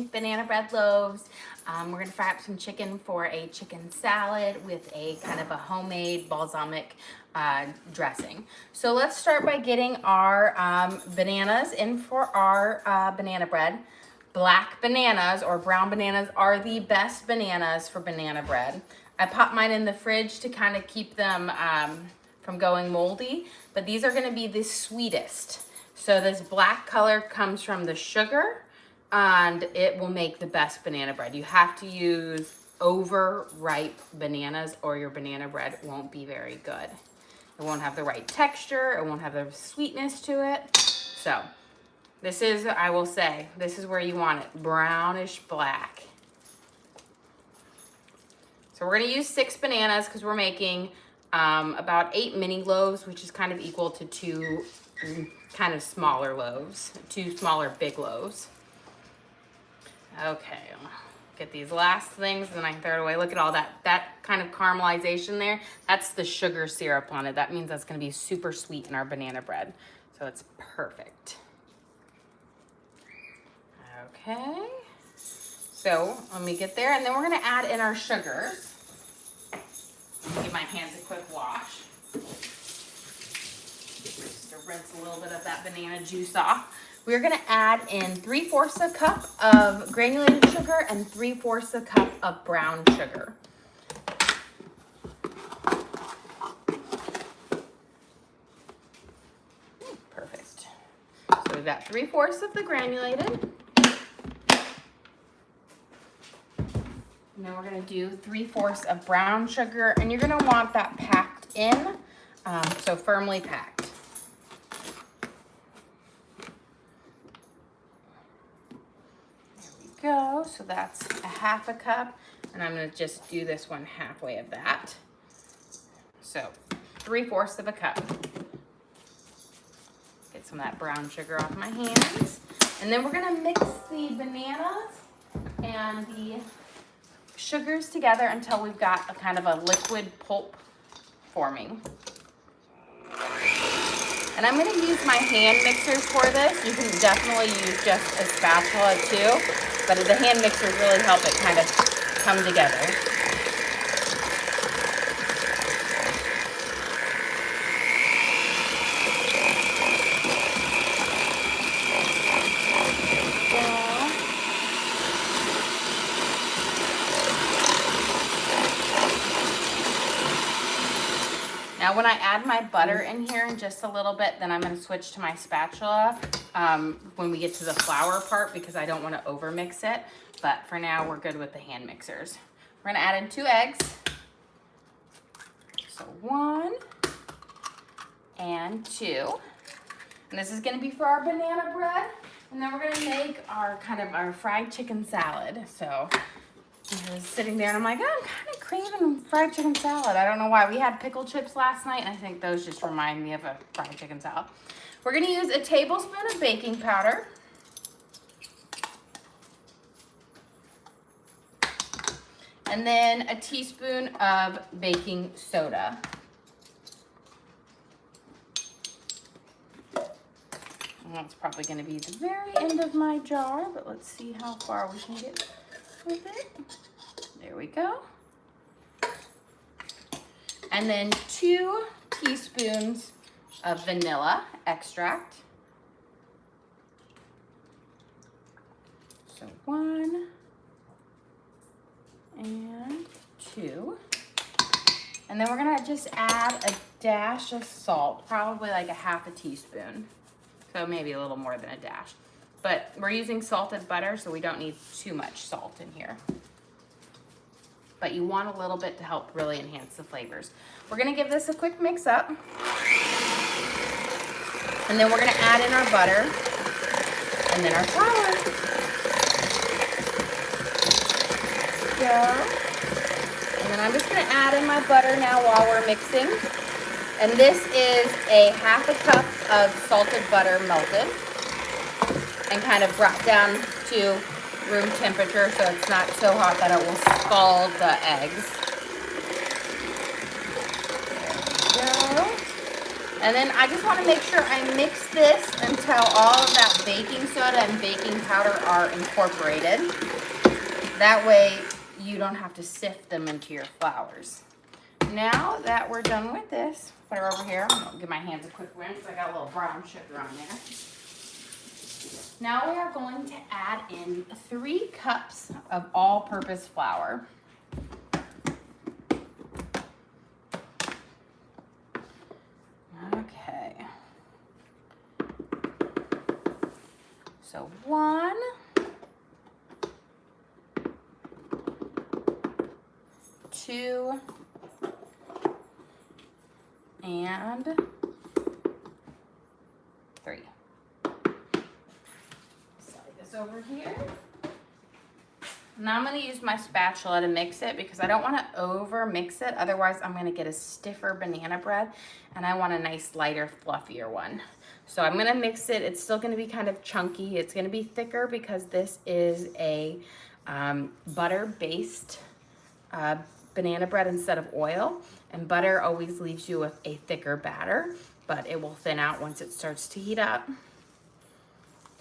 banana bread loaves. We're gonna fry up some chicken for a chicken salad with a kind of a homemade balsamic dressing. So let's start by getting our bananas in for our banana bread. Black bananas or brown bananas are the best bananas for banana bread. I pop mine in the fridge to kind of keep them from going moldy, but these are gonna be the sweetest. So this black color comes from the sugar, and it will make the best banana bread. You have to use overripe bananas or your banana bread won't be very good. It won't have the right texture, it won't have the sweetness to it. So this is, I will say, this is where you want it, brownish black. So we're gonna use 6 bananas because we're making about 8 mini loaves, which is kind of equal to 2 kind of smaller loaves, 2 smaller big loaves. Okay, get these last things and then I can throw it away. Look at all that kind of caramelization there. That's the sugar syrup on it. That means that's gonna be super sweet in our banana bread. So it's perfect. Okay, so let me get there and then we're gonna add in our sugars. Give my hands a quick wash. Just to rinse a little bit of that banana juice off. We're gonna add in 3/4 a cup of granulated sugar and 3/4 a cup of brown sugar. Perfect. So we've got 3/4 of the granulated. And then we're gonna do 3/4 of brown sugar, and you're gonna want that packed in, so firmly packed. Go, so that's a 1/2 cup, and I'm gonna just do this one halfway of that. So 3/4 of a cup. Get some of that brown sugar off my hands. And then we're gonna mix the bananas and the sugars together until we've got a kind of a liquid pulp forming. And I'm gonna use my hand mixers for this. You can definitely use just a spatula too, but the hand mixers really help it kind of come together. Now when I add my butter in here in just a little bit, then I'm gonna switch to my spatula when we get to the flour part because I don't wanna overmix it. But for now, we're good with the hand mixers. We're gonna add in 2 eggs. So 1 and 2. And this is gonna be for our banana bread. And then we're gonna make our kind of our fried chicken salad. So I was sitting there and I'm like, oh, I'm kind of craving fried chicken salad. I don't know why. We had pickle chips last night and I think those just remind me of a fried chicken salad. We're gonna use a tablespoon of baking powder. And then a teaspoon of baking soda. And that's probably gonna be the very end of my jar, but let's see how far we can get with it. There we go. And then 2 teaspoons of vanilla extract. So 1 and 2. And then we're gonna just add a dash of salt, probably like a 1/2 teaspoon. So maybe a little more than a dash. But we're using salted butter, so we don't need too much salt in here. But you want a little bit to help really enhance the flavors. We're gonna give this a quick mix up. And then we're gonna add in our butter and then our flour. Go. And then I'm just gonna add in my butter now while we're mixing. And this is a 1/2 cup of salted butter melted and kind of brought down to room temperature so it's not so hot that it will scald the eggs. There we go. And then I just want to make sure I mix this until all of that baking soda and baking powder are incorporated. That way you don't have to sift them into your flours. Now that we're done with this, put her over here. I'm gonna give my hands a quick rinse. I got a little brown sugar on there. Now we are going to add in 3 cups of all-purpose flour. Okay. So 1, 2, and 3. Slide this over here. Now I'm going to use my spatula to mix it because I don't want to over mix it. Otherwise, I'm going to get a stiffer banana bread and I want a nice lighter, fluffier one. So I'm going to mix it. It's still going to be kind of chunky. It's going to be thicker because this is a butter-based banana bread instead of oil. And butter always leaves you with a thicker batter, but it will thin out once it starts to heat up.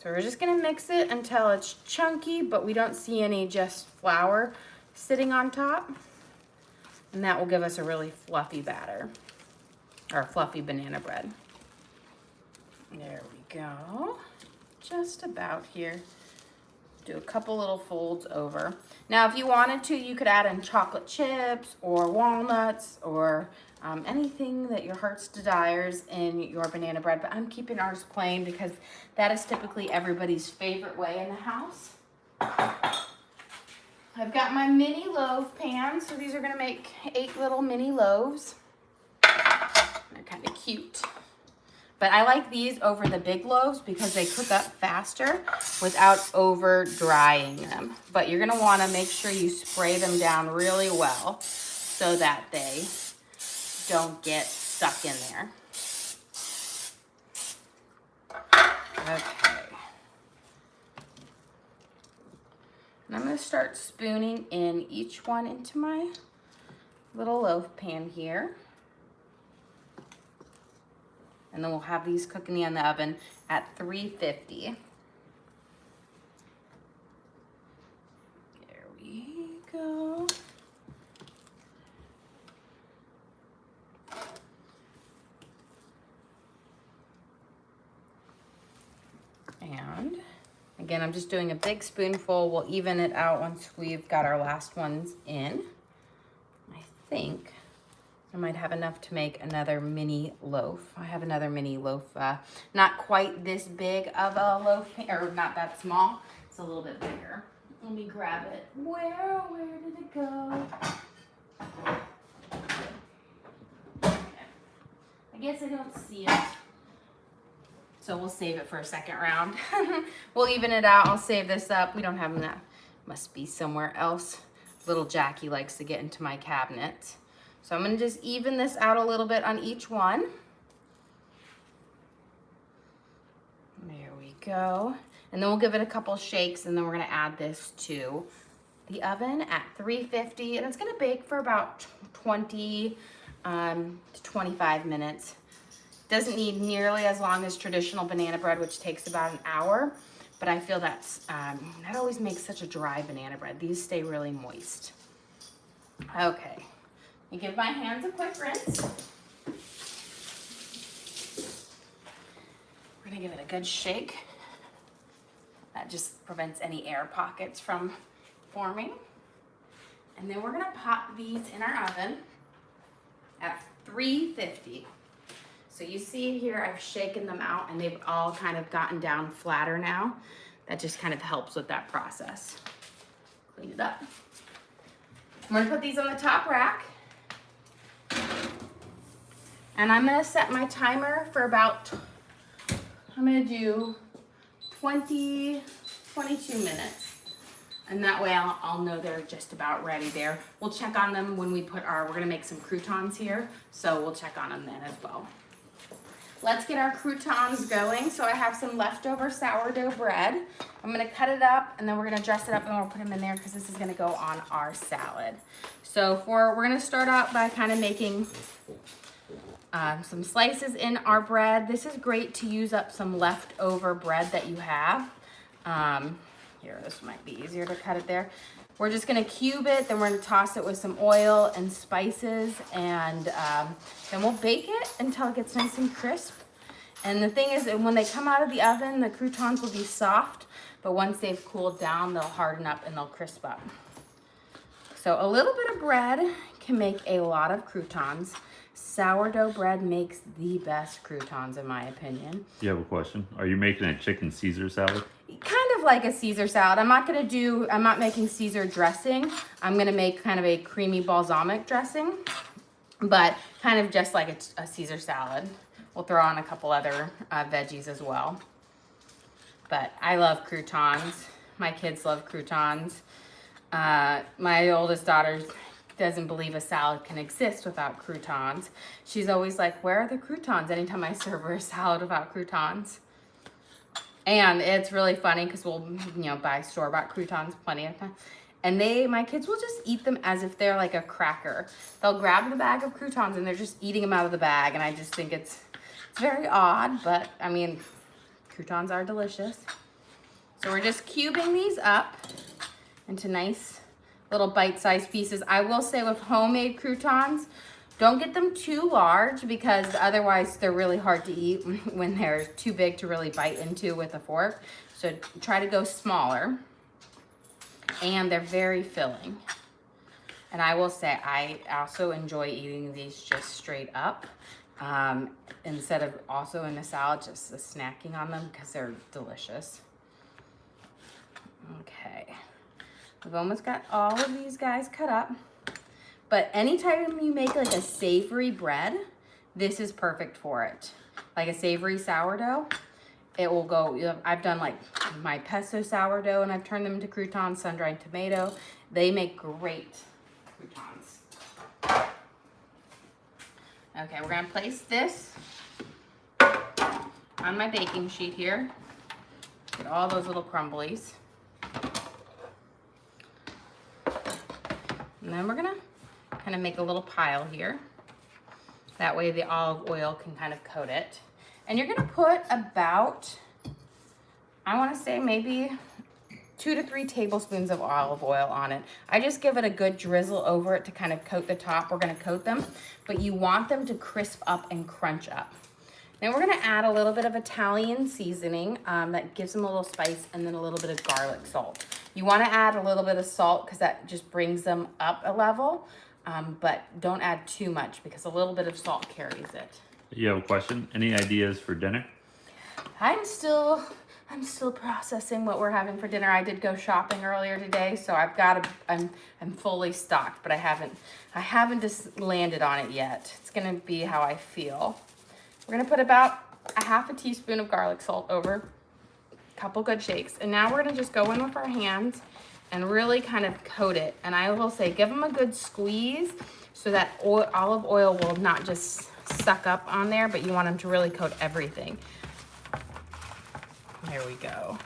So we're just gonna mix it until it's chunky, but we don't see any just flour sitting on top. And that will give us a really fluffy batter, or fluffy banana bread. There we go, just about here. Do a couple little folds over. Now, if you wanted to, you could add in chocolate chips or walnuts or anything that your heart's desires in your banana bread, but I'm keeping ours plain because that is typically everybody's favorite way in the house. I've got my mini loaf pan, so these are gonna make 8 little mini loaves. They're kind of cute. But I like these over the big loaves because they cook up faster without over drying them. But you're gonna wanna make sure you spray them down really well so that they don't get stuck in there. Okay. And I'm gonna start spooning in each one into my little loaf pan here. And then we'll have these cooking in the oven at 350. There we go. And again, I'm just doing a big spoonful. We'll even it out once we've got our last ones in. I think I might have enough to make another mini loaf. I have another mini loaf, not quite this big of a loaf, or not that small. It's a little bit bigger. Let me grab it. Where did it go? Okay. I guess I don't see it. So we'll save it for a second round. We'll even it out. I'll save this up. We don't have that. Must be somewhere else. Little Jackie likes to get into my cabinet. So I'm gonna just even this out a little bit on each one. There we go. And then we'll give it a couple shakes and then we're gonna add this to the oven at 350. And it's gonna bake for about 20 to 25 minutes. Doesn't need nearly as long as traditional banana bread, which takes about an hour. But I feel that's, that always makes such a dry banana bread. These stay really moist. Okay. I give my hands a quick rinse. We're gonna give it a good shake. That just prevents any air pockets from forming. And then we're gonna pop these in our oven at 350. So you see here, I've shaken them out and they've all kind of gotten down flatter now. That just kind of helps with that process. Clean it up. I'm gonna put these on the top rack. And I'm gonna set my timer for about, I'm gonna do 22 minutes. And that way I'll know they're just about ready there. We'll check on them when we put we're gonna make some croutons here. So we'll check on them then as well. Let's get our croutons going. So I have some leftover sourdough bread. I'm gonna cut it up and then we're gonna dress it up and we'll put them in there because this is gonna go on our salad. So we're gonna start out by kind of making some slices in our bread. This is great to use up some leftover bread that you have. Here, this might be easier to cut it there. We're just gonna cube it, then we're gonna toss it with some oil and spices, and then we'll bake it until it gets nice and crisp. And the thing is, when they come out of the oven, the croutons will be soft, but once they've cooled down, they'll harden up and they'll crisp up. So a little bit of bread can make a lot of croutons. Sourdough bread makes the best croutons, in my opinion. You have a question? Are you making a chicken Caesar salad? Kind of like a Caesar salad. I'm not making Caesar dressing. I'm gonna make kind of a creamy balsamic dressing, but kind of just like a Caesar salad. We'll throw on a couple other veggies as well. But I love croutons. My kids love croutons. My oldest daughter doesn't believe a salad can exist without croutons. She's always like, where are the croutons? Anytime I serve her a salad without croutons. And it's really funny because we'll, buy store-bought croutons plenty of time. And my kids will just eat them as if they're like a cracker. They'll grab the bag of croutons and they're just eating them out of the bag. And I just think it's very odd, but I mean, croutons are delicious. So we're just cubing these up into nice little bite-sized pieces. I will say with homemade croutons, don't get them too large because otherwise they're really hard to eat when they're too big to really bite into with a fork. So try to go smaller. And they're very filling. And I will say I also enjoy eating these just straight up instead of also in a salad, just snacking on them because they're delicious. Okay, we've almost got all of these guys cut up. But anytime you make like a savory bread, this is perfect for it. Like a savory sourdough, it will go, I've done like my pesto sourdough and I've turned them into croutons, sun-dried tomato. They make great croutons. Okay, we're gonna place this on my baking sheet here. Get all those little crumblies. And then we're gonna kind of make a little pile here. That way the olive oil can kind of coat it. And you're gonna put about, I wanna say maybe 2 to 3 tablespoons of olive oil on it. I just give it a good drizzle over it to kind of coat the top. We're gonna coat them, but you want them to crisp up and crunch up. Then we're gonna add a little bit of Italian seasoning that gives them a little spice, and then a little bit of garlic salt. You wanna add a little bit of salt because that just brings them up a level, but don't add too much because a little bit of salt carries it. You have a question? Any ideas for dinner? I'm still processing what we're having for dinner. I did go shopping earlier today, so I'm fully stocked, but I haven't just landed on it yet. It's gonna be how I feel. We're gonna put about a half a teaspoon of garlic salt over, a couple good shakes, and now we're gonna just go in with our hands and really kind of coat it. And I will say, give them a good squeeze so that olive oil will not just suck up on there, but you want them to really coat everything. There we go.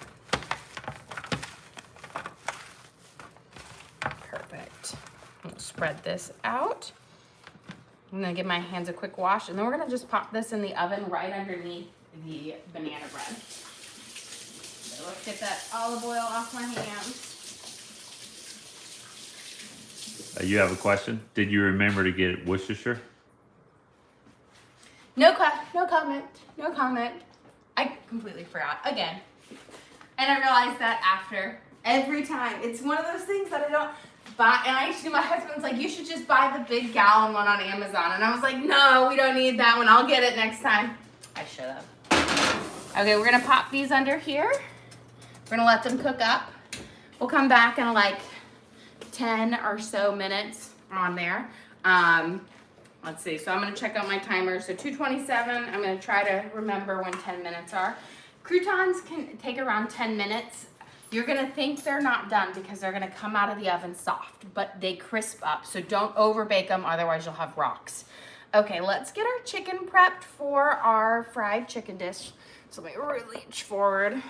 Perfect. We'll spread this out. I'm gonna give my hands a quick wash, and then we're gonna just pop this in the oven right underneath the banana bread. So let's get that olive oil off my hands. You have a question? Did you remember to get Worcestershire? No comment. I completely forgot again. And I realized that after every time. It's one of those things that I don't buy. And my husband's like, you should just buy the big gallon one on Amazon. And I was like, no, we don't need that one. I'll get it next time. I should have. Okay, we're gonna pop these under here. We're gonna let them cook up. We'll come back in like 10 or so minutes on there. Let's see, so I'm gonna check out my timer. So 2:27, I'm gonna try to remember when 10 minutes are. Croutons can take around 10 minutes. You're gonna think they're not done because they're gonna come out of the oven soft, but they crisp up. So don't over bake them, otherwise you'll have rocks. Okay, let's get our chicken prepped for our fried chicken dish. So let me reach forward.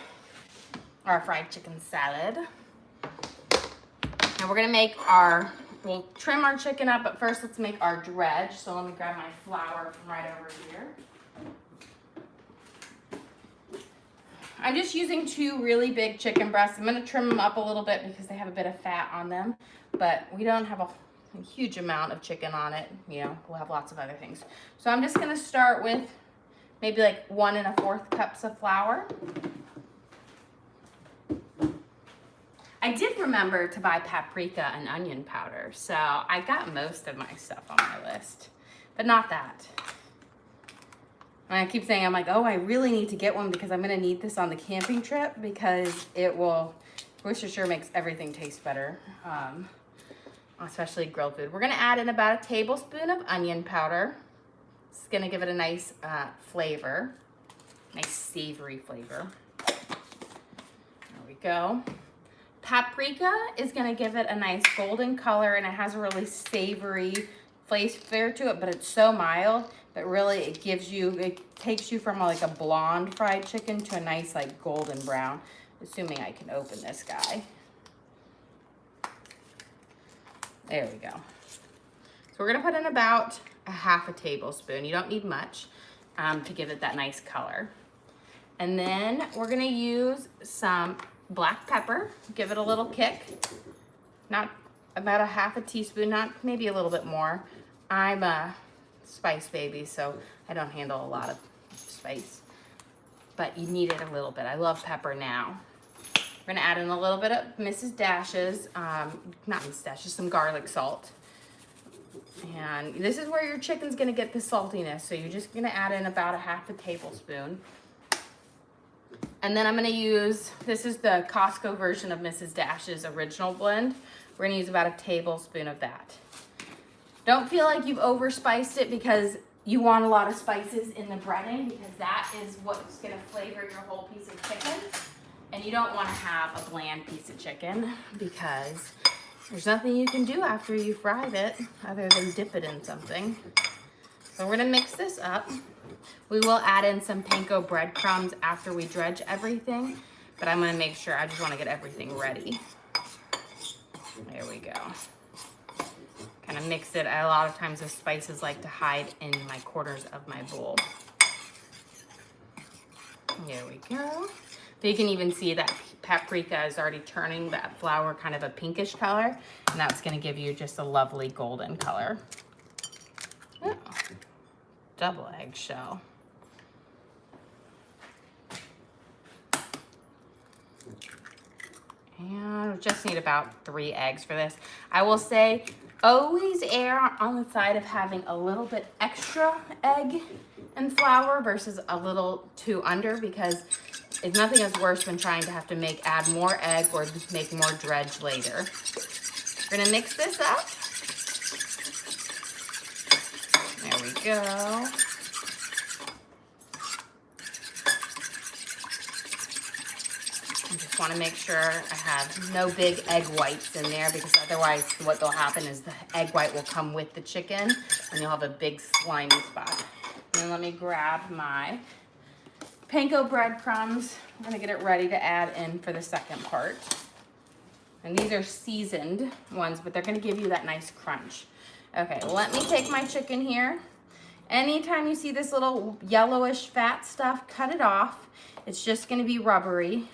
Our fried chicken salad. And we're gonna make our we'll trim our chicken up, but first let's make our dredge. So let me grab my flour from right over here. I'm just using 2 really big chicken breasts. I'm gonna trim them up a little bit because they have a bit of fat on them, but we don't have a huge amount of chicken on it. You know, we'll have lots of other things. So I'm just gonna start with maybe like 1 1/4 cups of flour. I did remember to buy paprika and onion powder, so I got most of my stuff on my list, but not that. And I keep saying, I'm like, oh, I really need to get one because I'm gonna need this on the camping trip because it will, Worcestershire makes everything taste better, especially grilled food. We're gonna add in about a tablespoon of onion powder. It's gonna give it a nice flavor, nice savory flavor. There we go. Paprika is gonna give it a nice golden color, and it has a really savory flavor to it, but it's so mild, but really it takes you from like a blonde fried chicken to a nice like golden brown, assuming I can open this guy. There we go. So we're gonna put in about a 1/2 tablespoon. You don't need much to give it that nice color. And then we're gonna use some black pepper, give it a little kick. Not about a 1/2 teaspoon, not maybe a little bit more. I'm a spice baby, so I don't handle a lot of spice, but you need it a little bit. I love pepper now. We're gonna add in a little bit of Mrs. Dash's, not Mrs. Dash's, some garlic salt. And this is where your chicken's gonna get the saltiness, so you're just gonna add in about a 1/2 tablespoon. And then I'm gonna use, this is the Costco version of Mrs. Dash's original blend. We're gonna use about a tablespoon of that. Don't feel like you've overspiced it because you want a lot of spices in the breading, because that is what's gonna flavor your whole piece of chicken. And you don't wanna have a bland piece of chicken because there's nothing you can do after you fried it other than dip it in something. So we're gonna mix this up. We will add in some panko breadcrumbs after we dredge everything, but I'm gonna make sure, I just wanna get everything ready. There we go. Kind of mix it. A lot of times the spices like to hide in my corners of my bowl. There we go. So you can even see that paprika is already turning that flour kind of a pinkish color, and that's gonna give you just a lovely golden color. Oh, double eggshell. And we just need about 3 eggs for this. I will say, always err on the side of having a little bit extra egg and flour versus a little too under, because it's nothing is worse than trying to have to add more egg or make more dredge later. We're gonna mix this up. There we go. I just want to make sure I have no big egg whites in there, because otherwise what will happen is the egg white will come with the chicken and you'll have a big slimy spot. And then let me grab my panko breadcrumbs. I'm going to get it ready to add in for the second part. And these are seasoned ones, but they're going to give you that nice crunch. Okay, let me take my chicken here. Anytime you see this little yellowish fat stuff, cut it off. It's just gonna be rubbery.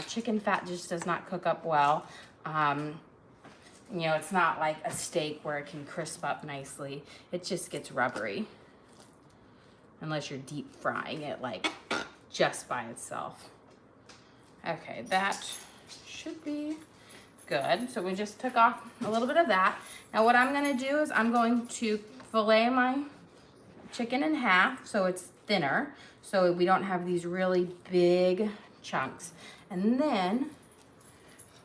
Chicken fat just does not cook up well. You know, it's not like a steak where it can crisp up nicely. It just gets rubbery. Unless you're deep frying it like just by itself. Okay, that should be good. So we just took off a little bit of that. Now what I'm gonna do is I'm going to fillet my chicken in half so it's thinner, so we don't have these really big chunks. And then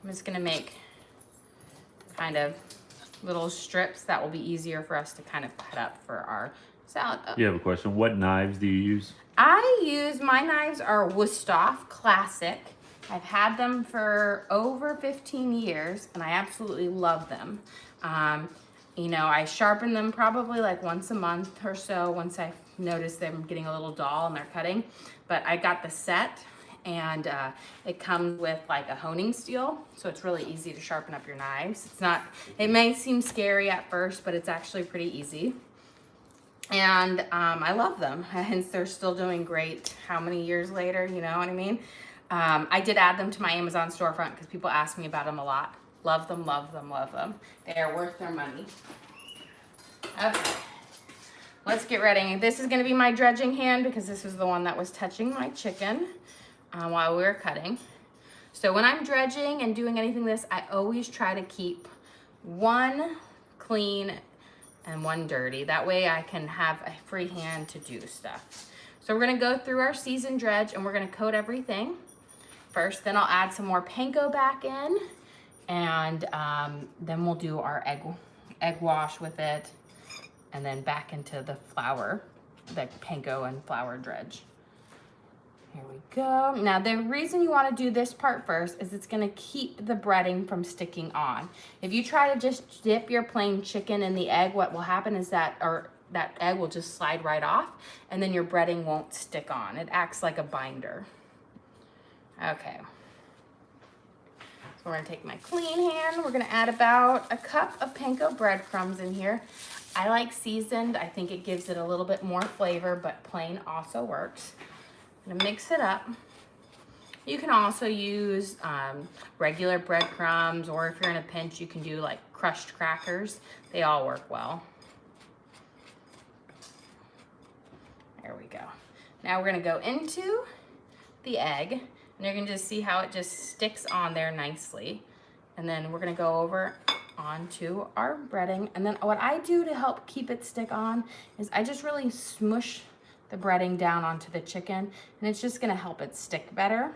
I'm just gonna make kind of little strips that will be easier for us to kind of cut up for our salad. You have a question. What knives do you use? My knives are Wusthof Classic. I've had them for over 15 years and I absolutely love them. You know, I sharpen them probably like once a month or so once I notice them getting a little dull and they're cutting. But I got the set And it comes with like a honing steel, so it's really easy to sharpen up your knives. It's not, it may seem scary at first, but it's actually pretty easy. And I love them, hence they're still doing great how many years later, you know what I mean? I did add them to my Amazon storefront because people ask me about them a lot. Love them, love them, love them. They are worth their money. Okay, let's get ready. This is gonna be my dredging hand because this is the one that was touching my chicken while we were cutting. So when I'm dredging and doing anything this, I always try to keep one clean and one dirty. That way I can have a free hand to do stuff. So we're gonna go through our seasoned dredge and we're gonna coat everything first. Then I'll add some more panko back in, and then we'll do our egg wash with it, and then back into the flour, the panko and flour dredge. Here we go. Now the reason you want to do this part first is it's going to keep the breading from sticking on. If you try to just dip your plain chicken in the egg, what will happen is that egg will just slide right off, and then your breading won't stick on. It acts like a binder. Okay. So we're going to take my clean hand. We're going to add about a cup of panko breadcrumbs in here. I like seasoned. I think it gives it a little bit more flavor, but plain also works. I'm gonna mix it up. You can also use regular breadcrumbs, or if you're in a pinch, you can do like crushed crackers. They all work well. There we go. Now we're gonna go into the egg, and you're gonna just see how it just sticks on there nicely. And then we're gonna go over onto our breading. And then what I do to help keep it stick on is I just really smush the breading down onto the chicken, and it's just gonna help it stick better.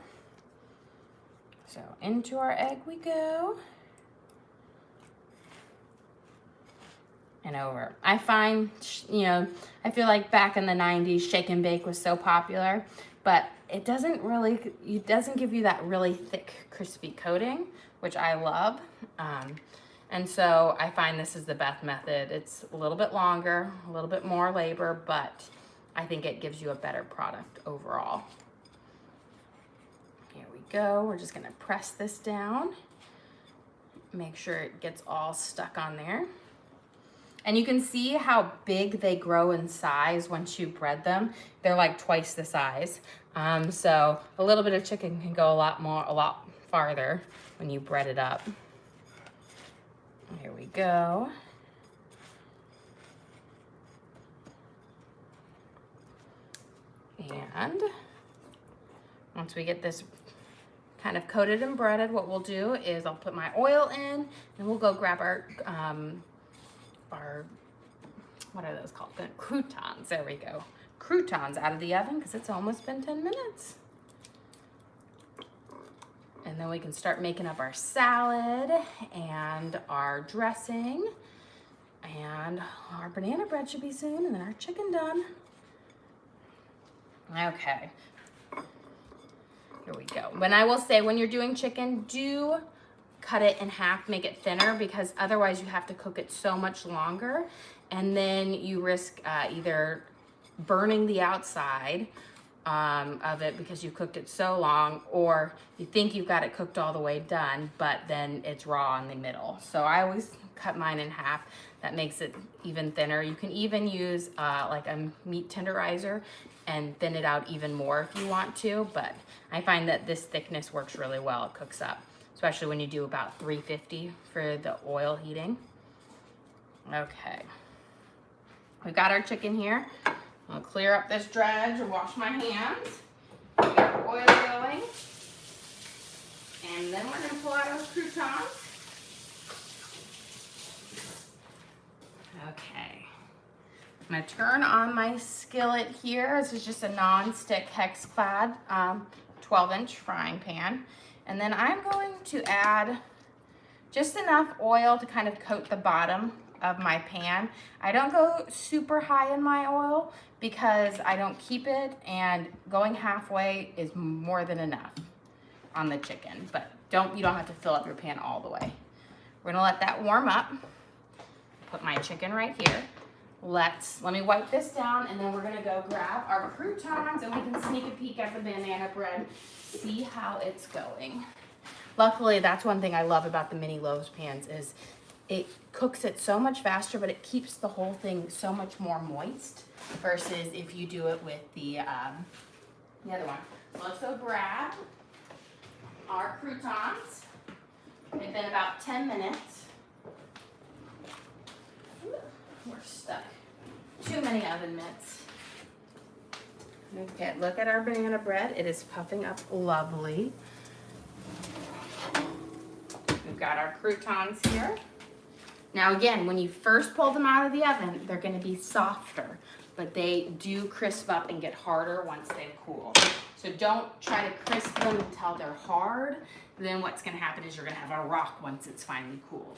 So into our egg we go. And over. I find, you know, I feel like back in the 90s, shake and bake was so popular, but it doesn't give you that really thick, crispy coating, which I love. And so I find this is the best method. It's a little bit longer, a little bit more labor, but I think it gives you a better product overall. Here we go. We're just gonna press this down. Make sure it gets all stuck on there. And you can see how big they grow in size once you bread them. They're like twice the size. So a little bit of chicken can go a lot farther when you bread it up. Here we go. And once we get this kind of coated and breaded, what we'll do is I'll put my oil in, and we'll go grab our what are those called? Croutons. There we go. Croutons out of the oven because it's almost been 10 minutes. And then we can start making up our salad and our dressing, and our banana bread should be soon, and then our chicken done. Okay, here we go. When I will say, when you're doing chicken, do cut it in half, make it thinner, because otherwise you have to cook it so much longer, and then you risk either burning the outside of it because you cooked it so long, or you think you've got it cooked all the way done, but then it's raw in the middle. So I always cut mine in half. That makes it even thinner. You can even use like a meat tenderizer and thin it out even more if you want to, but I find that this thickness works really well. It cooks up, especially when you do about 350 for the oil heating. Okay, we've got our chicken here. I'll clear up this dredge and wash my hands. We got our oil going, and then we're gonna pull out our croutons. Okay, I'm gonna turn on my skillet here. This is just a non-stick hex-clad 12-inch frying pan. And then I'm going to add just enough oil to kind of coat the bottom of my pan. I don't go super high in my oil because I don't keep it, and going halfway is more than enough on the chicken. But you don't have to fill up your pan all the way. We're gonna let that warm up. Put my chicken right here. let me wipe this down, and then we're gonna go grab our croutons, and we can sneak a peek at the banana bread, see how it's going. Luckily, that's one thing I love about the mini loaves pans is it cooks it so much faster, but it keeps the whole thing so much more moist versus if you do it with the other one. Let's go grab our croutons. They've been about 10 minutes. Ooh, we're stuck. Too many oven mitts. Okay, look at our banana bread. It is puffing up lovely. We've got our croutons here. Now again, when you first pull them out of the oven, they're gonna be softer, but they do crisp up and get harder once they've cooled. So don't try to crisp them until they're hard. Then what's gonna happen is you're gonna have a rock once it's finally cooled.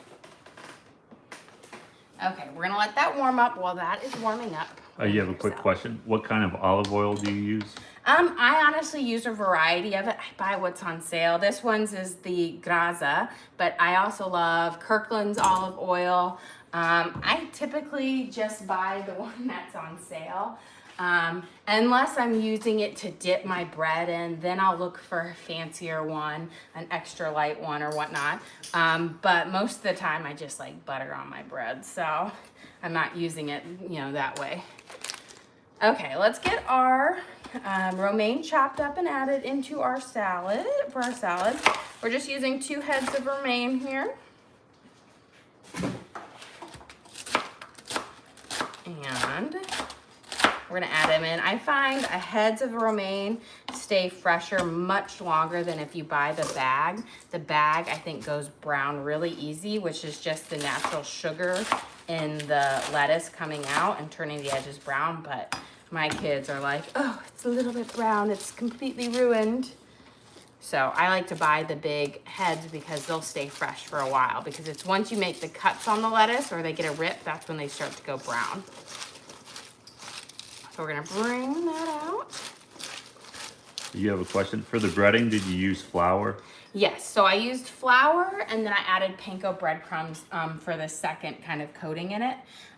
Okay, we're gonna let that warm up. While that is warming up. You have a quick question. What kind of olive oil do you use? I honestly use a variety of it. I buy what's on sale. This one's is the Graza, but I also love Kirkland's olive oil. I typically just buy the one that's on sale. Unless I'm using it to dip my bread in, then I'll look for a fancier one, an extra light one or whatnot. But most of the time I just like butter on my bread, so I'm not using it, that way. Okay, let's get our romaine chopped up and added into our salad. For our salad, we're just using 2 heads of romaine here. And we're gonna add them in. I find heads of romaine stay fresher much longer than if you buy the bag. The bag, I think, goes brown really easy, which is just the natural sugar in the lettuce coming out and turning the edges brown. But my kids are like, oh, it's a little bit brown. It's completely ruined. So I like to buy the big heads because they'll stay fresh for a while. Because it's once you make the cuts on the lettuce or they get a rip, that's when they start to go brown. So we're gonna bring that out. You have a question? For the breading, did you use flour? Yes, so I used flour and then I added panko breadcrumbs for the second kind of coating in it.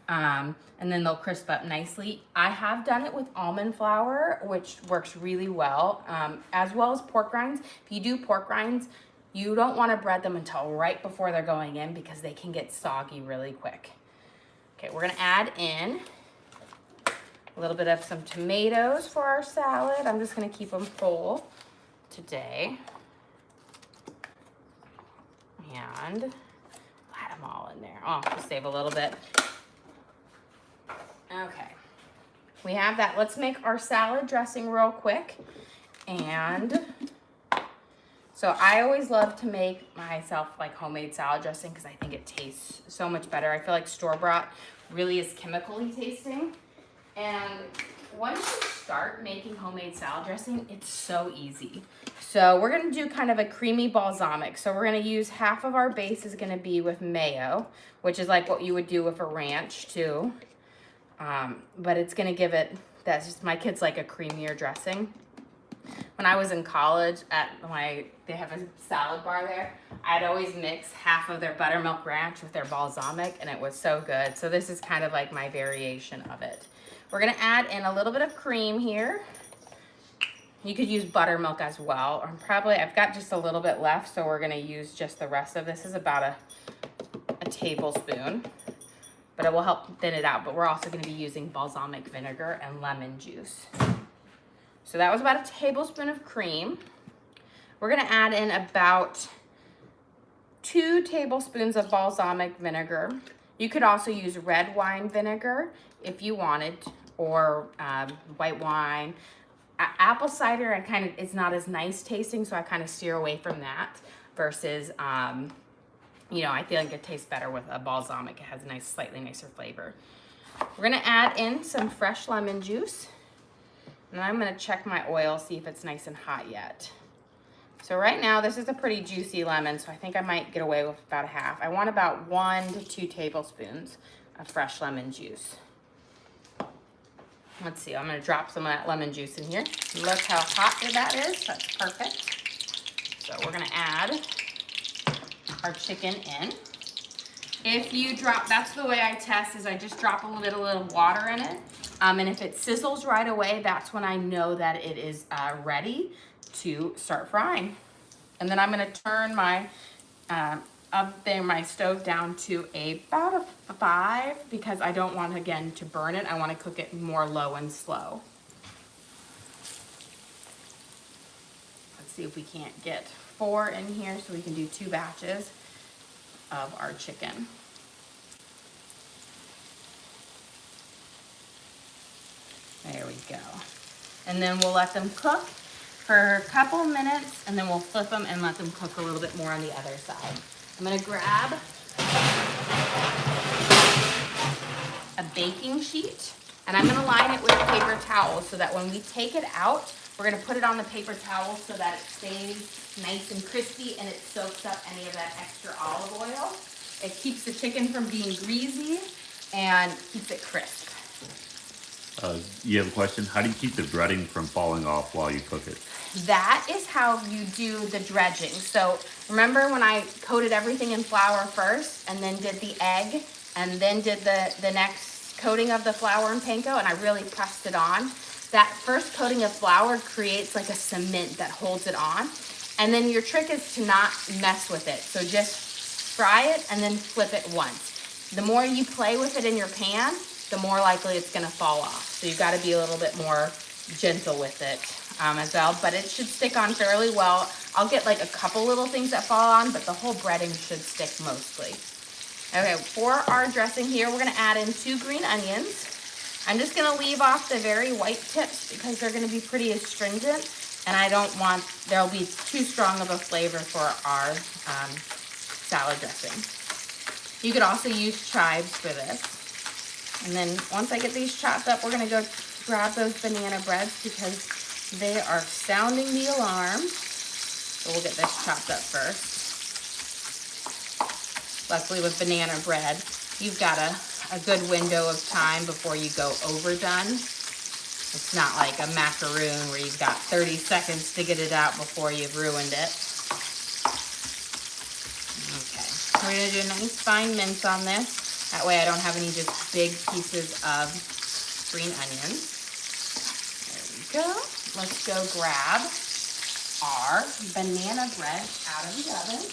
And then they'll crisp up nicely. I have done it with almond flour, which works really well as pork rinds. If you do pork rinds, you don't wanna bread them until right before they're going in because they can get soggy really quick. Okay, we're gonna add in a little bit of some tomatoes for our salad. I'm just gonna keep them full today. And add them all in there. Oh, just save a little bit. Okay, we have that. Let's make our salad dressing real quick. And so I always love to make myself like homemade salad dressing because I think it tastes so much better. I feel like store-bought really is chemically tasting. And once you start making homemade salad dressing, it's so easy. So we're gonna do kind of a creamy balsamic. So we're gonna use half of our base is gonna be with mayo, which is like what you would do with a ranch too. But it's gonna give it, that's just, my kids like a creamier dressing. When I was in college they have a salad bar there, I'd always mix half of their buttermilk ranch with their balsamic and it was so good. So this is kind of like my variation of it. We're gonna add in a little bit of cream here. You could use buttermilk as well, or I've got just a little bit left, so we're gonna use just the rest of this. Is about a tablespoon, but it will help thin it out. But we're also gonna be using balsamic vinegar and lemon juice. So that was about a tablespoon of cream. We're gonna add in about 2 tablespoons of balsamic vinegar. You could also use red wine vinegar if you wanted, or white wine. Apple cider it's not as nice tasting, so I kind of steer away from that versus, I feel like it tastes better with a balsamic. It has a slightly nicer flavor. We're gonna add in some fresh lemon juice. And I'm gonna check my oil, see if it's nice and hot yet. So right now, this is a pretty juicy lemon, so I think I might get away with about a half. I want about 1 to 2 tablespoons of fresh lemon juice. Let's see, I'm gonna drop some of that lemon juice in here. Look how hot that is, that's perfect. So we're gonna add our chicken in. If you drop, that's the way I test, is I just drop a little of water in it. And if it sizzles right away, that's when I know that it is ready to start frying. And then I'm gonna turn my my stove down to about a 5 because I don't want, again, to burn it. I wanna cook it more low and slow. Let's see if we can't get 4 in here so we can do 2 batches of our chicken. There we go. And then we'll let them cook for a couple minutes, and then we'll flip them and let them cook a little bit more on the other side. I'm gonna grab a baking sheet, and I'm gonna line it with paper towels so that when we take it out, we're gonna put it on the paper towel so that it stays nice and crispy and it soaks up any of that extra olive oil. It keeps the chicken from being greasy and keeps it crisp. You have a question? How do you keep the breading from falling off while you cook it? That is how you do the dredging. So remember when I coated everything in flour first and then did the egg and then did the next coating of the flour and panko, and I really pressed it on? That first coating of flour creates like a cement that holds it on. And then your trick is to not mess with it. So just fry it and then flip it once. The more you play with it in your pan, the more likely it's gonna fall off. So you've gotta be a little bit more gentle with it as well, but it should stick on fairly well. I'll get like a couple little things that fall on, but the whole breading should stick mostly. Okay, for our dressing here, we're gonna add in 2 green onions. I'm just gonna leave off the very white tips because they're gonna be pretty astringent, and I don't want, there'll be too strong of a flavor for our salad dressing. You could also use chives for this. And then once I get these chopped up, we're gonna go grab those banana breads because they are sounding the alarm. So we'll get this chopped up first. Luckily with banana bread, you've got a good window of time before you go overdone. It's not like a macaroon where you've got 30 seconds to get it out before you've ruined it. Okay, we're gonna do a nice fine mince on this. That way I don't have any just big pieces of green onions. There we go. Let's go grab our banana bread out of the oven.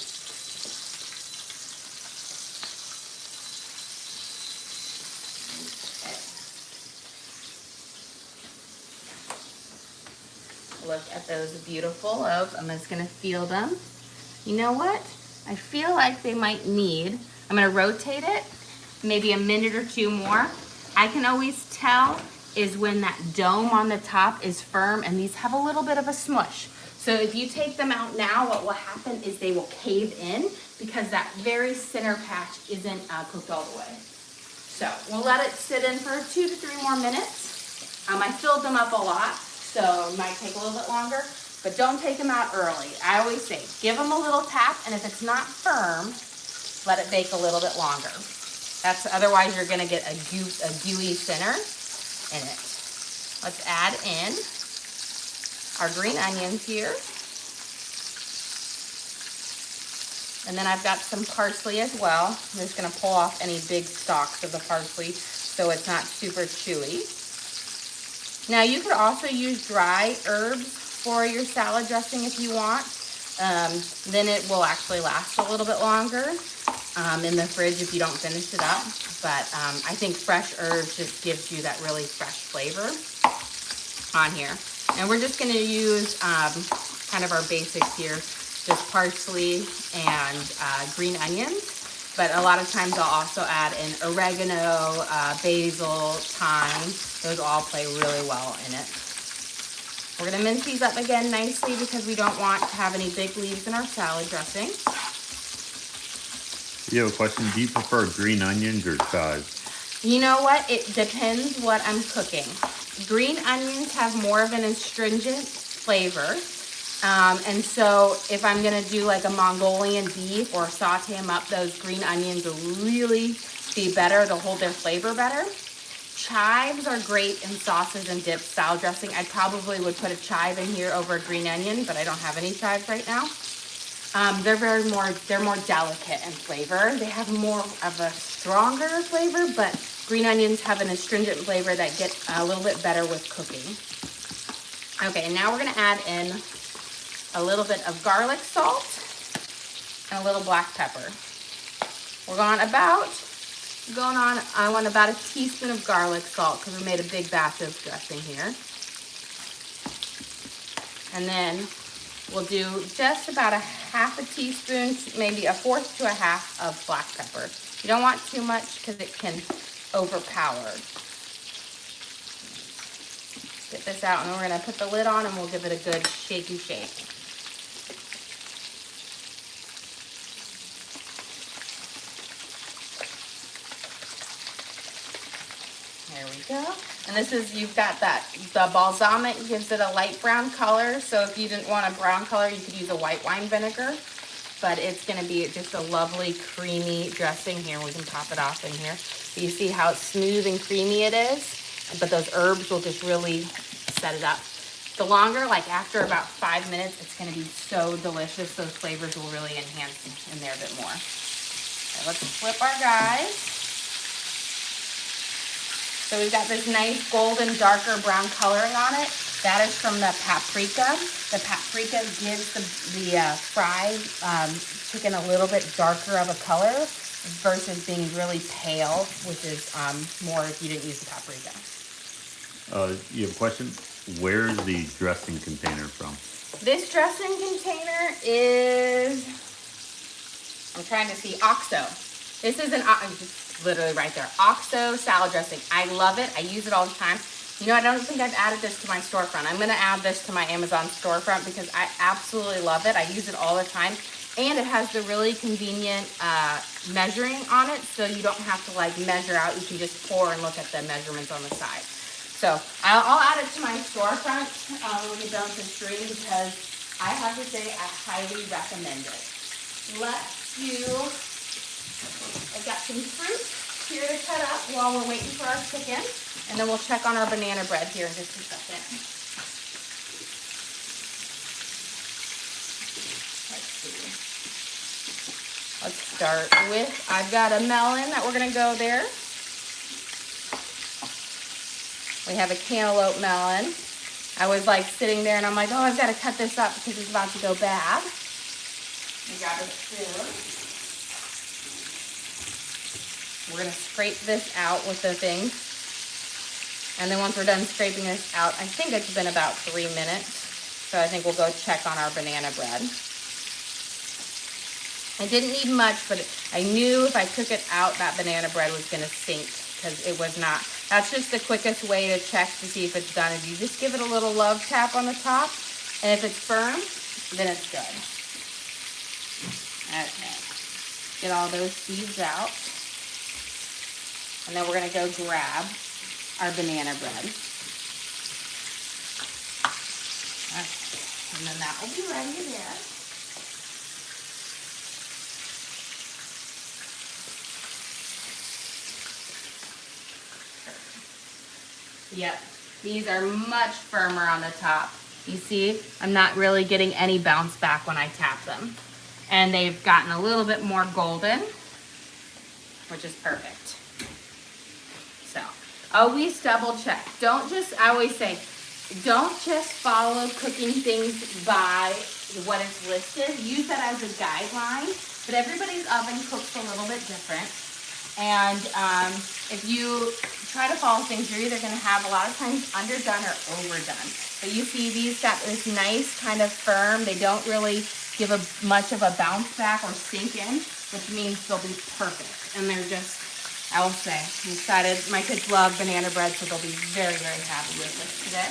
Okay. Look at those beautiful loaves. I'm just gonna feel them. You know what? I feel like they might need, I'm gonna rotate it maybe a minute or 2 more. I can always tell is when that dome on the top is firm, and these have a little bit of a smush. So if you take them out now, what will happen is they will cave in because that very center patch isn't cooked all the way. So we'll let it sit in for 2 to 3 more minutes. I filled them up a lot, so it might take a little bit longer, but don't take them out early. I always say, give them a little tap, and if it's not firm, let it bake a little bit longer. Otherwise you're gonna get a gooey center in it. Let's add in our green onions here. And then I've got some parsley as well. I'm just gonna pull off any big stalks of the parsley so it's not super chewy. Now you could also use dry herbs for your salad dressing if you want. Then it will actually last a little bit longer in the fridge if you don't finish it up. But I think fresh herbs just gives you that really fresh flavor on here. And we're just gonna use kind of our basics here, just parsley and green onions. But a lot of times I'll also add in oregano, basil, thyme. Those all play really well in it. We're gonna mince these up again nicely because we don't want to have any big leaves in our salad dressing. You have a question, do you prefer green onions or chives? You know what, it depends what I'm cooking. Green onions have more of an astringent flavor. And so if I'm gonna do like a Mongolian beef or saute them up, those green onions will really be better. They'll hold their flavor better. Chives are great in sauces and dips, salad dressing. I probably would put a chive in here over a green onion, but I don't have any chives right now. They're more delicate in flavor. They have more of a stronger flavor, but green onions have an astringent flavor that gets a little bit better with cooking. Okay, and now we're gonna add in a little bit of garlic salt and a little black pepper. I want about a teaspoon of garlic salt because we made a big batch of dressing here. And then we'll do just about a half a teaspoon, maybe a fourth to a half of black pepper. You don't want too much because it can overpower. Get this out and we're gonna put the lid on and we'll give it a good shaky shake. There we go. And this is, you've got the balsamic gives it a light brown color. So if you didn't want a brown color, you could use a white wine vinegar. But it's gonna be just a lovely creamy dressing here. We can top it off in here. You see how smooth and creamy it is? But those herbs will just really set it up. The longer, like after about 5 minutes, it's gonna be so delicious. Those flavors will really enhance in there a bit more. Okay, let's flip our guys. So we've got this nice golden, darker brown coloring on it. That is from the paprika. The paprika gives the fried chicken a little bit darker of a color versus being really pale, which is more if you didn't use the paprika. You have a question? Where's the dressing container from? This dressing container is, I'm trying to see, OXO. This is literally right there. OXO salad dressing. I love it. I use it all the time. You know, I don't think I've added this to my storefront. I'm going to add this to my Amazon storefront because I absolutely love it. I use it all the time. And it has the really convenient measuring on it, so you don't have to like measure out. You can just pour and look at the measurements on the side. So I'll add it to my storefront when we get done with the stream because I have to say I highly recommend it. I've got some fruit here to cut up while we're waiting for our chicken, and then we'll check on our banana bread here in just a second. Let's see. Let's start with, I've got a melon that we're gonna go there. We have a cantaloupe melon. I was like sitting there and I'm like, oh, I've got to cut this up because it's about to go bad. I got a spoon. We're gonna scrape this out with the thing. And then once we're done scraping this out, I think it's been about 3 minutes. So I think we'll go check on our banana bread. I didn't need much, but I knew if I took it out, that banana bread was gonna sink because it was not. That's just the quickest way to check to see if it's done. Is you just give it a little love tap on the top, and if it's firm, then it's good. Okay. Get all those seeds out. And then we're gonna go grab our banana bread. Okay. And then that will be ready there. Yep, these are much firmer on the top. You see, I'm not really getting any bounce back when I tap them. And they've gotten a little bit more golden, which is perfect. So, always double check. I always say, don't just follow cooking things by what is listed. Use that as a guideline, but everybody's oven cooks a little bit different. And if you try to follow things, you're either going to have a lot of times underdone or overdone. But you see these got this nice kind of firm. They don't really give much of a bounce back or sink in, which means they'll be perfect. And they're just, I will say, I'm excited. My kids love banana bread, so they'll be very, very happy with this today.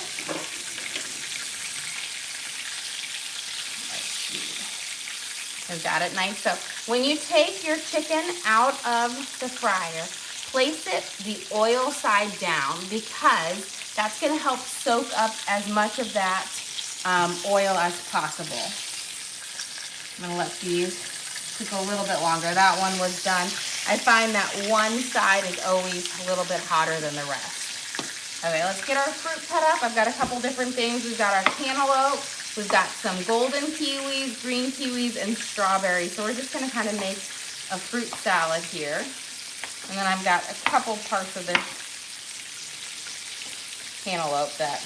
I've got it nice. So when you take your chicken out of the fryer, place it the oil side down because that's going to help soak up as much of that oil as possible. I'm going to let these cook a little bit longer. That one was done. I find that one side is always a little bit hotter than the rest. Okay, let's get our fruit cut up. I've got a couple different things. We've got our cantaloupe. We've got some golden kiwis, green kiwis, and strawberries. So we're just gonna kind of make a fruit salad here. And then I've got a couple parts of this cantaloupe that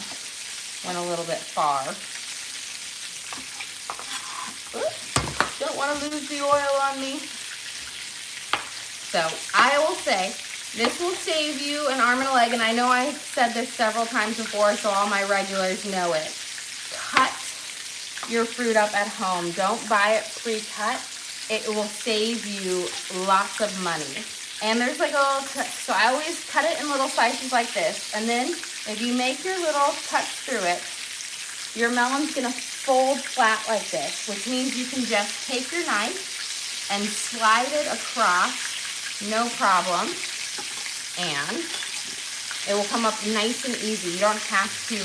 went a little bit far. Oops, don't want to lose the oil on me. So I will say, this will save you an arm and a leg, and I know I've said this several times before, so all my regulars know it. Cut your fruit up at home. Don't buy it pre-cut. It will save you lots of money. And there's like a little trick. So I always cut it in little slices like this, and then if you make your little cuts through it, your melon's gonna fold flat like this, which means you can just take your knife and slide it across, no problem. And it will come up nice and easy. You don't have to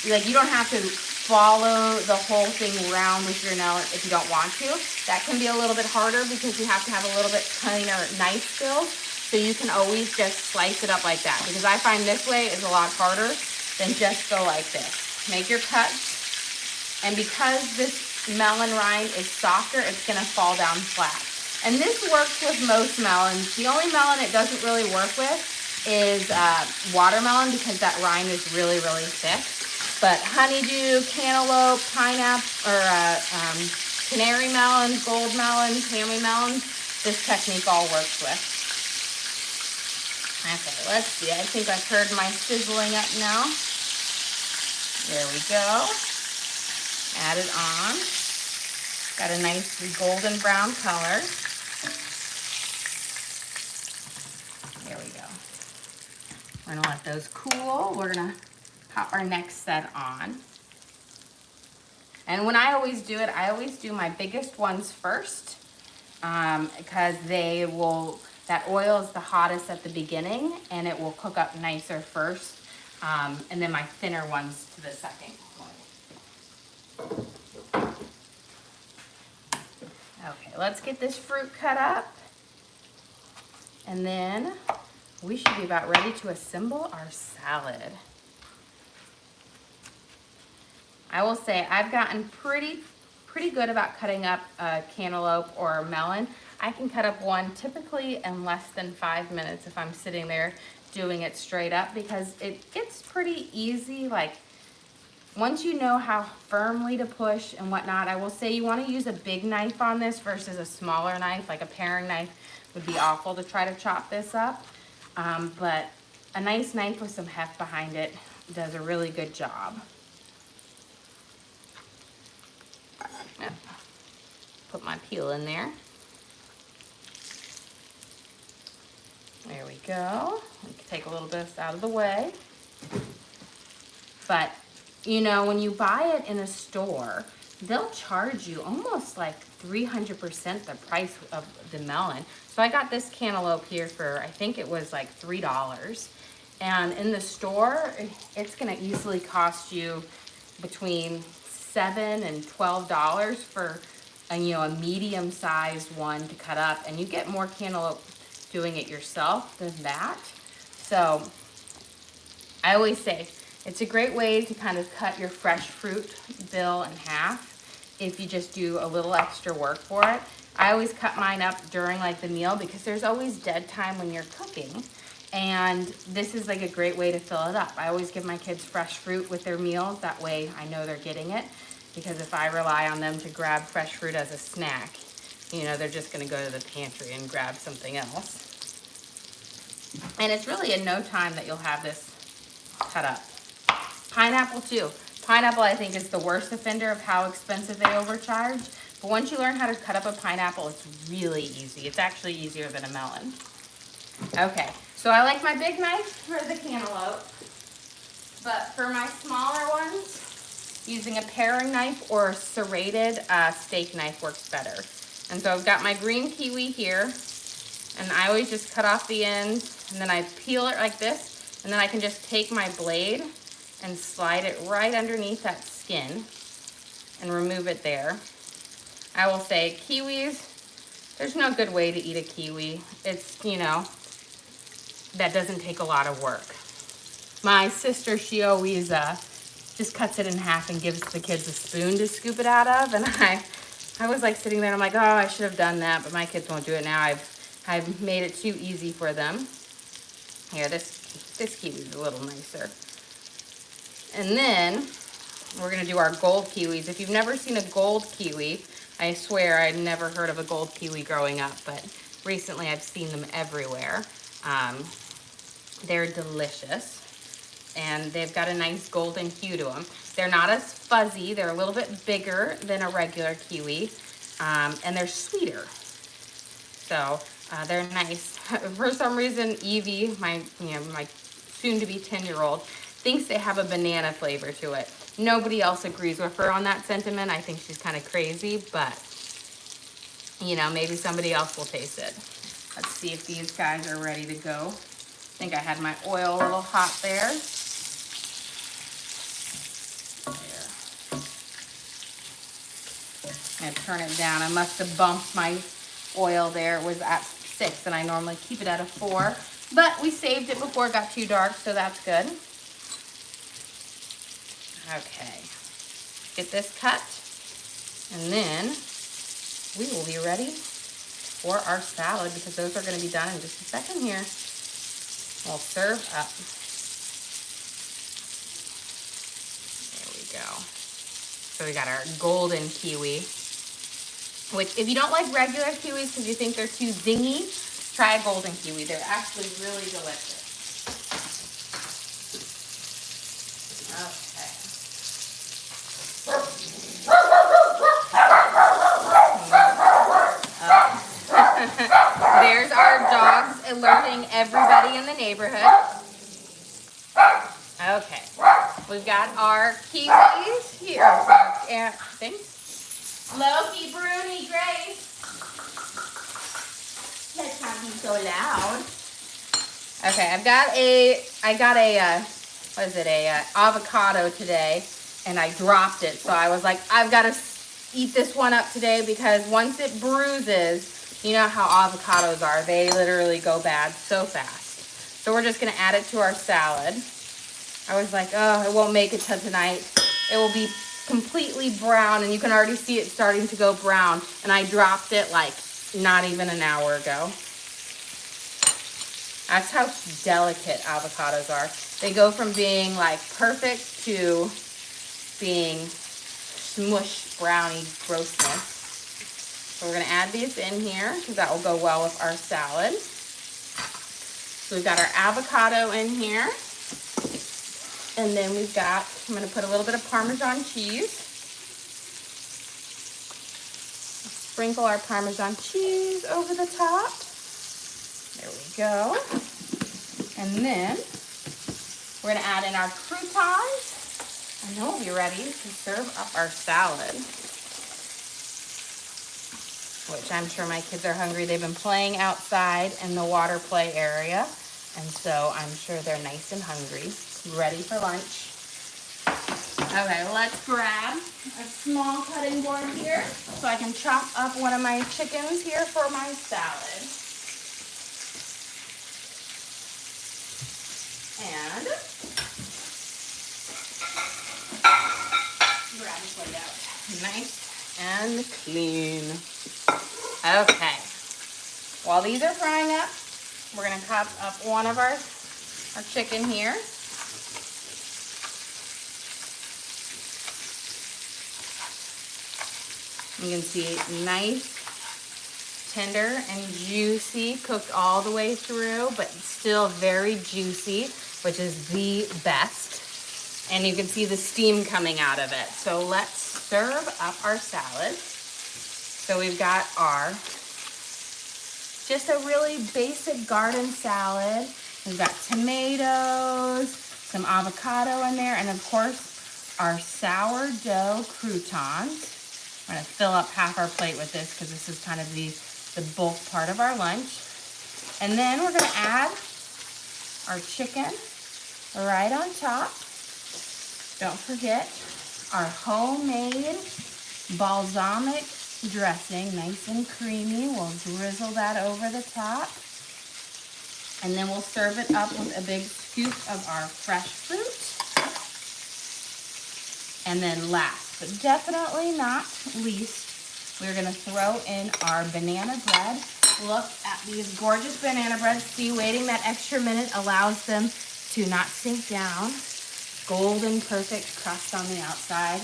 you don't have to follow the whole thing around with your nail if you don't want to. That can be a little bit harder because you have to have a little bit cleaner knife skills. So you can always just slice it up like that, because I find this way is a lot harder than just go like this. Make your cuts, and because this melon rind is softer, it's gonna fall down flat. And this works with most melons. The only melon it doesn't really work with is watermelon, because that rind is really, really thick. But honeydew, cantaloupe, pineapple, or canary melon, gold melon, tammy melon, this technique all works with. Okay, let's see. I think I've heard my sizzling up now. There we go. Add it on. Got a nice golden brown color. There we go. We're gonna let those cool. We're gonna pop our next set on. And when I always do it, I always do my biggest ones first, because that oil is the hottest at the beginning, and it will cook up nicer first, and then my thinner ones to the second. Okay, let's get this fruit cut up, and then we should be about ready to assemble our salad. I will say I've gotten pretty good about cutting up a cantaloupe or a melon. I can cut up one typically in less than 5 minutes if I'm sitting there doing it straight up, because it gets pretty easy. Like, once you know how firmly to push and whatnot. I will say you want to use a big knife on this versus a smaller knife. Like a paring knife would be awful to try to chop this up. But a nice knife with some heft behind it does a really good job. Put my peel in there. There we go. We can take a little bit out of the way. But, you know, when you buy it in a store, they'll charge you almost like 300% the price of the melon. So I got this cantaloupe here for, I think it was like $3. And in the store, it's gonna easily cost you between $7 and $12 for a medium-sized one to cut up, and you get more cantaloupe doing it yourself than that. So I always say it's a great way to kind of cut your fresh fruit bill in half if you just do a little extra work for it. I always cut mine up during like the meal, because there's always dead time when you're cooking, and this is like a great way to fill it up. I always give my kids fresh fruit with their meals. That way I know they're getting it, because if I rely on them to grab fresh fruit as a snack, they're just gonna go to the pantry and grab something else. And it's really in no time that you'll have this cut up. Pineapple too. Pineapple, I think, is the worst offender of how expensive they overcharge. But once you learn how to cut up a pineapple, it's really easy. It's actually easier than a melon. Okay, so I like my big knife for the cantaloupe, but for my smaller ones, using a paring knife or a serrated steak knife works better. And so I've got my green kiwi here, and I always just cut off the ends, and then I peel it like this, and then I can just take my blade and slide it right underneath that skin and remove it there. I will say kiwis, there's no good way to eat a kiwi. It's, that doesn't take a lot of work. My sister, she always just cuts it in half and gives the kids a spoon to scoop it out of. And I was like sitting there and I'm like, oh, I should have done that, but my kids won't do it now. I've made it too easy for them. Here, this kiwi's a little nicer. And then we're gonna do our gold kiwis. If you've never seen a gold kiwi, I swear I'd never heard of a gold kiwi growing up, but recently I've seen them everywhere. They're delicious, and they've got a nice golden hue to them. They're not as fuzzy. They're a little bit bigger than a regular kiwi, and they're sweeter. So they're nice. For some reason, Evie, my soon-to-be 10-year-old, thinks they have a banana flavor to it. Nobody else agrees with her on that sentiment. I think she's kind of crazy, but maybe somebody else will taste it. Let's see if these guys are ready to go. I think I had my oil a little hot there. I'm gonna turn it down. I must have bumped my oil there. It was at 6 and I normally keep it at a 4, but we saved it before it got too dark, so that's good. Okay, get this cut, and then we will be ready for our salad because those are going to be done in just a second here. We'll serve up. There we go. So we got our golden kiwi, which if you don't like regular kiwis because you think they're too zingy, try a golden kiwi. They're actually really delicious. Okay. There's our dogs alerting everybody in the neighborhood. Okay, we've got our kiwis here. Thanks. Loki, Bruni, Grace. Let's not be so loud. Okay, I got a avocado today, and I dropped it. So I was like, I've got to eat this one up today because once it bruises, you know how avocados are. They literally go bad so fast. So we're just going to add it to our salad. I was like, oh, it won't make it to tonight. It will be completely brown, and you can already see it starting to go brown. And I dropped it like not even an hour ago. That's how delicate avocados are. They go from being like perfect to being smush brownie grossness. So we're gonna add these in here because that will go well with our salad. So we've got our avocado in here. And then we've got, I'm gonna put a little bit of Parmesan cheese. Sprinkle our Parmesan cheese over the top. There we go. And then we're gonna add in our croutons. And then we'll be ready to serve up our salad. Which I'm sure my kids are hungry. They've been playing outside in the water play area. And so I'm sure they're nice and hungry, ready for lunch. Okay, let's grab a small cutting board here so I can chop up one of my chickens here for my salad. And grab this plate out. Nice and clean. Okay, while these are frying up, we're gonna chop up one of our chicken here. You can see nice, tender and juicy, cooked all the way through, but still very juicy, which is the best. And you can see the steam coming out of it. So let's serve up our salad. So we've got just a really basic garden salad. We've got tomatoes, some avocado in there, and of course, our sourdough croutons. We're gonna fill up half our plate with this because this is kind of the bulk part of our lunch. And then we're gonna add our chicken right on top. Don't forget our homemade balsamic dressing, nice and creamy. We'll drizzle that over the top. And then we'll serve it up with a big scoop of our fresh fruit. And then last, but definitely not least, we're gonna throw in our banana bread. Look at these gorgeous banana breads. See, waiting that extra minute allows them to not sink down. Golden, perfect crust on the outside.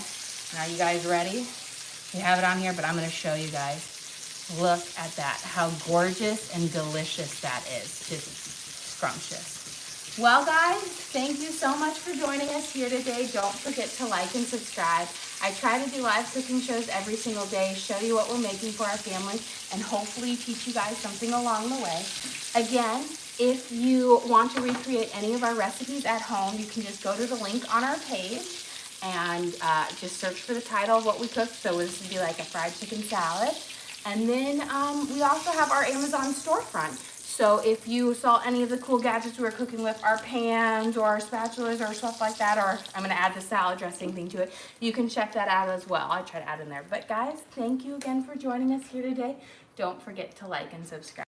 Now you guys ready? We have it on here, but I'm gonna show you guys. Look at that, how gorgeous and delicious that is. Just scrumptious. Well guys, thank you so much for joining us here today. Don't forget to like and subscribe. I try to do live cooking shows every single day, show you what we're making for our family, and hopefully teach you guys something along the way. Again, if you want to recreate any of our recipes at home, you can just go to the link on our page and just search for the title of what we cooked. So this would be like a fried chicken salad. And then we also have our Amazon storefront. So if you saw any of the cool gadgets we were cooking with, our pans or our spatulas or stuff like that, or I'm gonna add the salad dressing thing to it, you can check that out as well. I try to add in there. But guys, thank you again for joining us here today. Don't forget to like and subscribe.